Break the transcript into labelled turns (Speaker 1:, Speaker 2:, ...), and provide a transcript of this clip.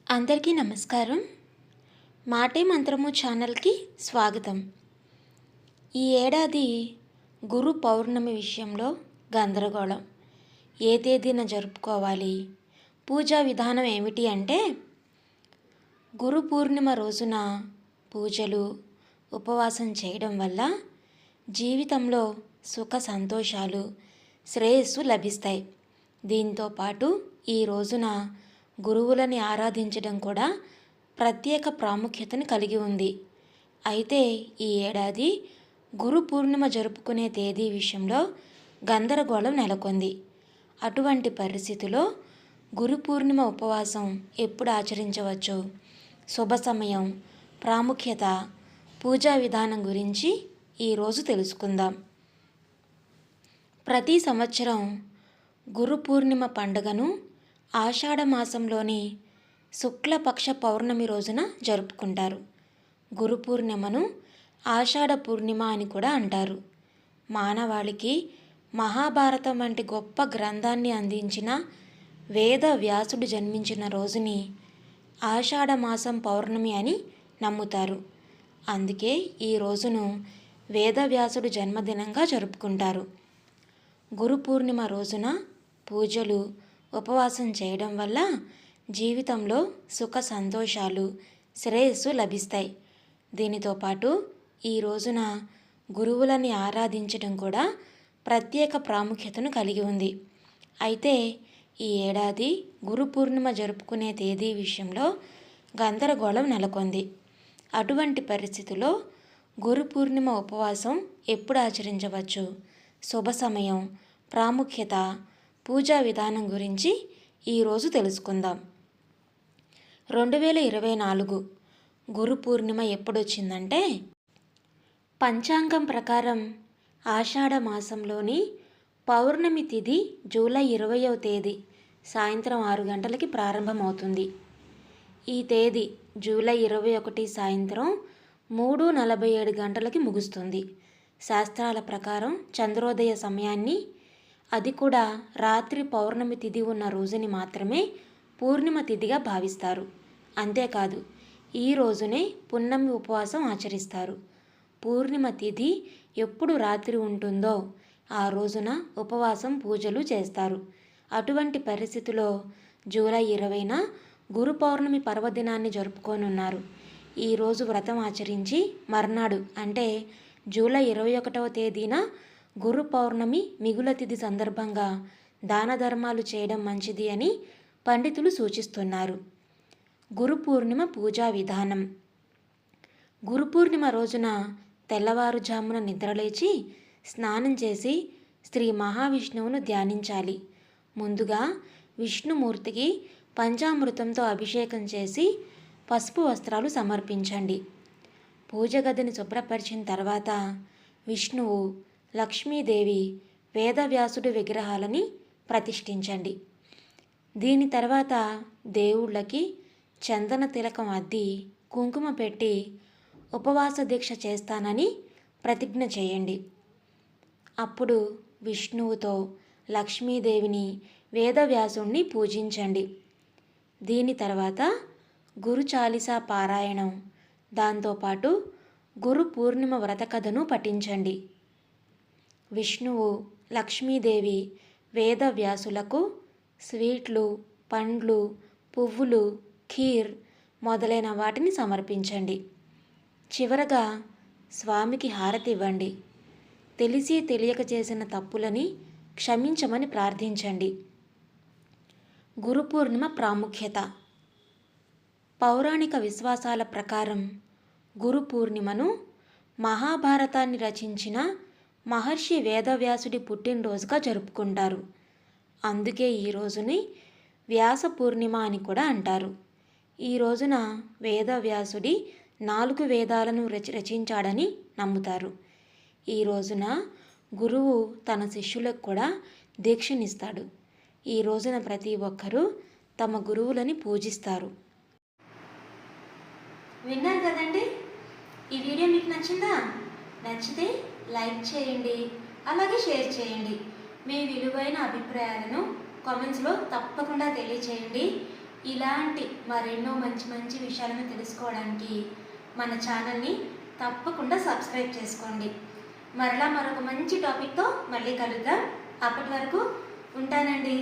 Speaker 1: అందరికీ నమస్కారం. మాటే మంత్రము ఛానల్కి స్వాగతం. ఈ ఏడాది గురు పౌర్ణమి విషయంలో గందరగోళం. ఏ తేదీన జరుపుకోవాలి, పూజా విధానం ఏమిటి అంటే, గురు పూర్ణిమ రోజున పూజలు ఉపవాసం చేయడం వల్ల జీవితంలో సుఖ సంతోషాలు శ్రేయస్సు లభిస్తాయి. దీంతోపాటు ఈ రోజున గురువులని ఆరాధించడం కూడా ప్రత్యేక ప్రాముఖ్యతను కలిగి ఉంది. అయితే ఈ ఏడాది గురు పూర్ణిమ జరుపుకునే తేదీ విషయంలో గందరగోళం నెలకొంది. అటువంటి పరిస్థితిలో గురు పూర్ణిమ ఉపవాసం ఎప్పుడు ఆచరించవచ్చు, శుభ సమయం, ప్రాముఖ్యత, పూజా విధానం గురించి ఈరోజు తెలుసుకుందాం. ప్రతి సంవత్సరం గురు పూర్ణిమ పండుగను ఆషాఢ మాసంలోని శుక్లపక్ష పౌర్ణమి రోజున జరుపుకుంటారు. గురు పూర్ణిమను ఆషాఢ పూర్ణిమ అని కూడా అంటారు. మానవాళికి మహాభారతం వంటి గొప్ప గ్రంథాన్ని అందించిన వేద వ్యాసుడు జన్మించిన రోజుని ఆషాఢ మాసం పౌర్ణమి అని నమ్ముతారు. అందుకే ఈ రోజును వేదవ్యాసుడు జన్మదినంగా జరుపుకుంటారు. గురు పూర్ణిమ రోజున పూజలు ఉపవాసం చేయడం వల్ల జీవితంలో సుఖ సంతోషాలు శ్రేయస్సు లభిస్తాయి. దీనితో పాటు ఈ రోజున గురువులని ఆరాధించడం కూడా ప్రత్యేక ప్రాముఖ్యతను కలిగి ఉంది. అయితే ఈ ఏడాది గురు పూర్ణిమ జరుపుకునే తేదీ విషయంలో గందరగోళం నెలకొంది. అటువంటి పరిస్థితుల్లో గురు పూర్ణిమ ఉపవాసం ఎప్పుడు ఆచరించవచ్చు, శుభ సమయం, ప్రాముఖ్యత, పూజా విధానం గురించి ఈరోజు తెలుసుకుందాం. 2024 గురు పూర్ణిమ ఎప్పుడొచ్చిందంటే, పంచాంగం ప్రకారం ఆషాఢ మాసంలోని పౌర్ణమి తిథి జూలై 20వ తేదీ సాయంత్రం 6 గంటలకి ప్రారంభమవుతుంది. ఈ తేదీ జూలై 21 సాయంత్రం 3:47 గంటలకి ముగుస్తుంది. శాస్త్రాల ప్రకారం చంద్రోదయ సమయాన్ని, అది కూడా రాత్రి పౌర్ణమి తిథి ఉన్న రోజుని మాత్రమే పూర్ణిమ తిథిగా భావిస్తారు. అంతేకాదు, ఈ రోజునే పున్నమి ఉపవాసం ఆచరిస్తారు. పూర్ణిమ తిథి ఎప్పుడు రాత్రి ఉంటుందో ఆ రోజున ఉపవాసం పూజలు చేస్తారు. అటువంటి పరిస్థితిలో జూలై 20న గురు పౌర్ణమి పర్వదినాన్ని జరుపుకోనున్నారు. ఈరోజు వ్రతం ఆచరించి మర్నాడు అంటే జూలై 21వ తేదీన గురు పౌర్ణమి మిగుల తిథి సందర్భంగా దాన ధర్మాలు చేయడం మంచిది అని పండితులు సూచిస్తున్నారు. గురు పూర్ణిమ పూజా విధానం. గురు పూర్ణిమ రోజున తెల్లవారుజామున నిద్రలేచి స్నానం చేసి శ్రీ మహావిష్ణువును ధ్యానించాలి. ముందుగా విష్ణుమూర్తికి పంచామృతంతో అభిషేకం చేసి పసుపు వస్త్రాలు సమర్పించండి. పూజ గదిని శుభ్రపరిచిన తర్వాత విష్ణువు, లక్ష్మీదేవి, వేదవ్యాసుడి విగ్రహాలని ప్రతిష్ఠించండి. దీని తర్వాత దేవుళ్ళకి చందన తిలకం అద్ది కుంకుమ పెట్టి ఉపవాస దీక్ష చేస్తానని ప్రతిజ్ఞ చేయండి. అప్పుడు విష్ణువుతో లక్ష్మీదేవిని, వేదవ్యాసుడిని పూజించండి. దీని తర్వాత గురు చాలీసా పారాయణం, దాంతోపాటు గురు పూర్ణిమ వ్రత కథను పఠించండి. విష్ణువు, లక్ష్మీదేవి, వేదవ్యాసులకు స్వీట్లు, పండ్లు, పువ్వులు, ఖీర్ మొదలైన వాటిని సమర్పించండి. చివరగా స్వామికి హారతి ఇవ్వండి. తెలిసి తెలియక చేసిన తప్పులని క్షమించమని ప్రార్థించండి. గురు పూర్ణిమ ప్రాముఖ్యత. పౌరాణిక విశ్వాసాల ప్రకారం గురు పూర్ణిమను మహాభారతాన్ని రచించిన మహర్షి వేదవ్యాసుడి పుట్టినరోజుగా జరుపుకుంటారు. అందుకే ఈ రోజుని వ్యాస పూర్ణిమ అని కూడా అంటారు. ఈ రోజున వేదవ్యాసుడి 4 వేదాలను రచించాడని నమ్ముతారు. ఈ రోజున గురువు తన శిష్యులకు కూడా దీక్షనిస్తాడు. ఈ రోజున ప్రతి ఒక్కరూ తమ గురువులని పూజిస్తారు. విన్నారు కదండి, ఈ వీడియో మీకు నచ్చిందా? నచ్చితే లైక్ చేయండి, అలాగే షేర్ చేయండి. మీ విలువైన అభిప్రాయాలను కామెంట్స్లో తప్పకుండా తెలియచేయండి. ఇలాంటి మరెన్నో మంచి మంచి విషయాలను తెలుసుకోవడానికి మన ఛానల్ని తప్పకుండా సబ్స్క్రైబ్ చేసుకోండి. మరలా మరొక మంచి టాపిక్తో మళ్ళీ కలుద్దాం. అప్పటి వరకు ఉంటానండి.